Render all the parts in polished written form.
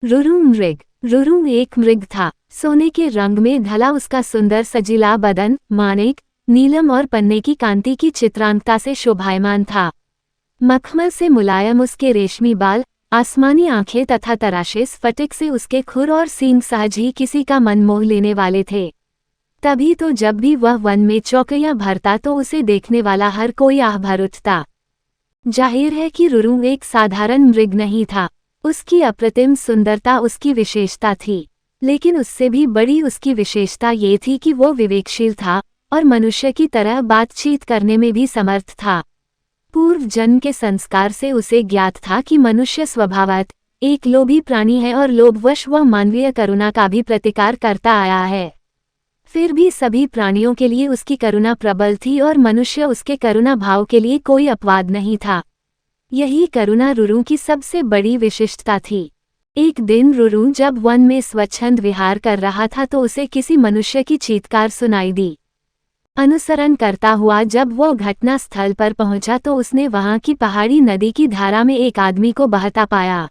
रुरु मृग। रुरु एक मृग था। सोने के रंग में ढला उसका सुंदर सजीला बदन माणिक, नीलम और पन्ने की कांति की चित्रांकता से शोभायमान था। मखमल से मुलायम उसके रेशमी बाल, आसमानी आंखें तथा तराशे स्फटिक से उसके खुर और सींग सहज ही किसी का मन मोह लेने वाले थे। तभी तो जब भी वह वन में चौकियां भरता तो उसे देखने वाला हर कोई आह भर उठता। जाहिर है कि रुरु एक साधारण मृग नहीं था। उसकी अप्रतिम सुंदरता उसकी विशेषता थी, लेकिन उससे भी बड़ी उसकी विशेषता ये थी कि वो विवेकशील था और मनुष्य की तरह बातचीत करने में भी समर्थ था। पूर्व जन्म के संस्कार से उसे ज्ञात था कि मनुष्य स्वभावतः एक लोभी प्राणी है और लोभवश वह मानवीय करुणा का भी प्रतिकार करता आया है। फिर भी सभी प्राणियों के लिए उसकी करुणा प्रबल थी और मनुष्य उसके करुणा भाव के लिए कोई अपवाद नहीं था। यही करुणा रुरु की सबसे बड़ी विशिष्टता थी। एक दिन रुरु जब वन में स्वच्छंद विहार कर रहा था तो उसे किसी मनुष्य की चीत्कार सुनाई दी। अनुसरण करता हुआ जब वो घटना स्थल पर पहुंचा तो उसने वहां की पहाड़ी नदी की धारा में एक आदमी को बहता पाया।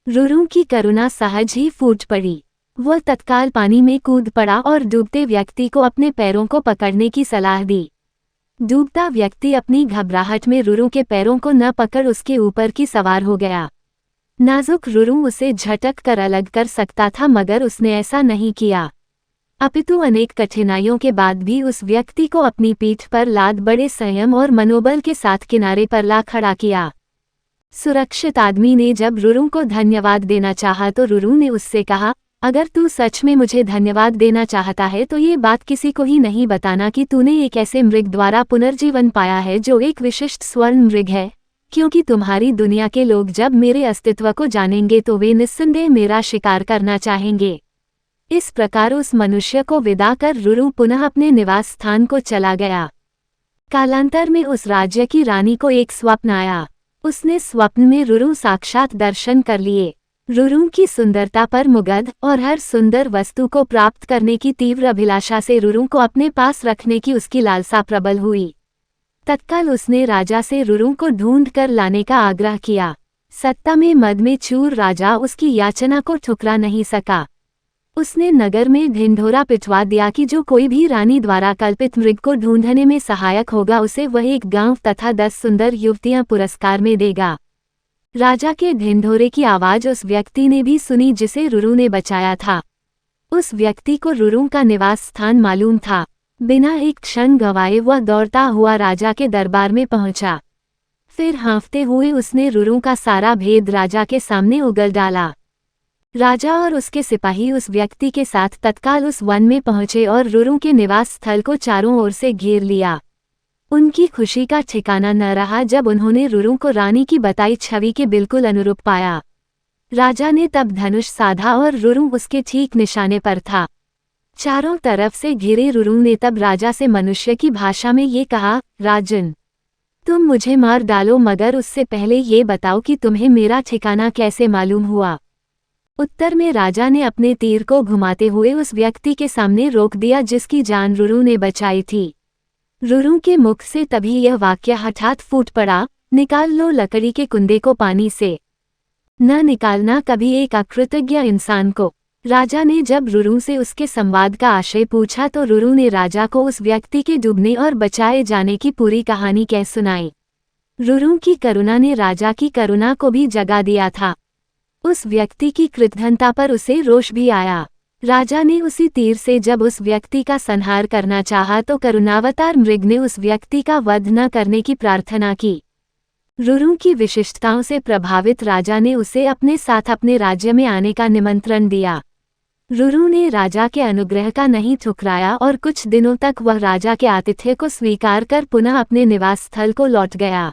रुरु की करुणा सहज ही फूट पड़ी। वह तत्काल पानी में कूद पड़ा और डूबते व्यक्ति को अपने पैरों को पकड़ने की सलाह दी। डूबता व्यक्ति अपनी घबराहट में रुरु के पैरों को न पकड़ उसके ऊपर की सवार हो गया। नाजुक रुरु उसे झटक कर अलग कर सकता था, मगर उसने ऐसा नहीं किया। अपितु अनेक कठिनाइयों के बाद भी उस व्यक्ति को अपनी पीठ पर लाद बड़े संयम और मनोबल के साथ किनारे पर ला खड़ा किया। सुरक्षित आदमी ने जब रुरु को धन्यवाद देना चाहा तो रुरु ने उससे कहा, अगर तू सच में मुझे धन्यवाद देना चाहता है तो ये बात किसी को ही नहीं बताना कि तूने एक ऐसे मृग द्वारा पुनर्जीवन पाया है जो एक विशिष्ट स्वर्ण मृग है, क्योंकि तुम्हारी दुनिया के लोग जब मेरे अस्तित्व को जानेंगे तो वे निस्संदेह मेरा शिकार करना चाहेंगे। इस प्रकार उस मनुष्य को विदा कर रुरु पुनः अपने निवास स्थान को चला गया। कालांतर में उस राज्य की रानी को एक स्वप्न आया। उसने स्वप्न में रुरु साक्षात दर्शन कर लिए। रुरु की सुंदरता पर मुग्ध और हर सुंदर वस्तु को प्राप्त करने की तीव्र अभिलाषा से रुरु को अपने पास रखने की उसकी लालसा प्रबल हुई। तत्काल उसने राजा से रुरु को ढूंढ कर लाने का आग्रह किया। सत्ता में मद में चूर राजा उसकी याचना को ठुकरा नहीं सका। उसने नगर में ढिंढोरा पिटवा दिया कि जो कोई भी रानी द्वारा कल्पित मृग को ढूंढने में सहायक होगा उसे वह एक गांव तथा 10 सुंदर युवतियां पुरस्कार में देगा। राजा के ढिंढोरे की आवाज उस व्यक्ति ने भी सुनी जिसे रुरु ने बचाया था। उस व्यक्ति को रुरु का निवास स्थान मालूम था। बिना एक क्षण गंवाए वह दौड़ता हुआ राजा के दरबार में पहुंचा। फिर हाँफते हुए उसने रुरु का सारा भेद राजा के सामने उगल डाला। राजा और उसके सिपाही उस व्यक्ति के साथ तत्काल उस वन में पहुंचे और रुरु के निवास स्थल को चारों ओर से घेर लिया। उनकी खुशी का ठिकाना न रहा जब उन्होंने रुरु को रानी की बताई छवि के बिल्कुल अनुरूप पाया। राजा ने तब धनुष साधा और रुरु उसके ठीक निशाने पर था। चारों तरफ से घिरे रुरु ने तब राजा से मनुष्य की भाषा में ये कहा, राजन, तुम मुझे मार डालो मगर उससे पहले ये बताओ कि तुम्हें मेरा ठिकाना कैसे मालूम हुआ। उत्तर में राजा ने अपने तीर को घुमाते हुए उस व्यक्ति के सामने रोक दिया जिसकी जान रुरु ने बचाई थी। रुरु के मुख से तभी यह वाक्य हठात फूट पड़ा, निकाल लो लकड़ी के कुंदे को पानी से, न निकालना कभी एक अकृतज्ञ इंसान को। राजा ने जब रुरु से उसके संवाद का आशय पूछा तो रुरु ने राजा को उस व्यक्ति के डूबने और बचाए जाने की पूरी कहानी कह सुनाई। रुरु की करुणा ने राजा की करुणा को भी जगा दिया था। उस व्यक्ति की कृतघ्नता पर उसे रोष भी आया। राजा ने उसी तीर से जब उस व्यक्ति का संहार करना चाहा तो करुणावतार मृग ने उस व्यक्ति का वध न करने की प्रार्थना की। रुरु की विशिष्टताओं से प्रभावित राजा ने उसे अपने साथ अपने राज्य में आने का निमंत्रण दिया। रुरु ने राजा के अनुग्रह का नहीं ठुकराया और कुछ दिनों तक वह राजा के आतिथ्य को स्वीकार कर पुनः अपने निवास स्थल को लौट गया।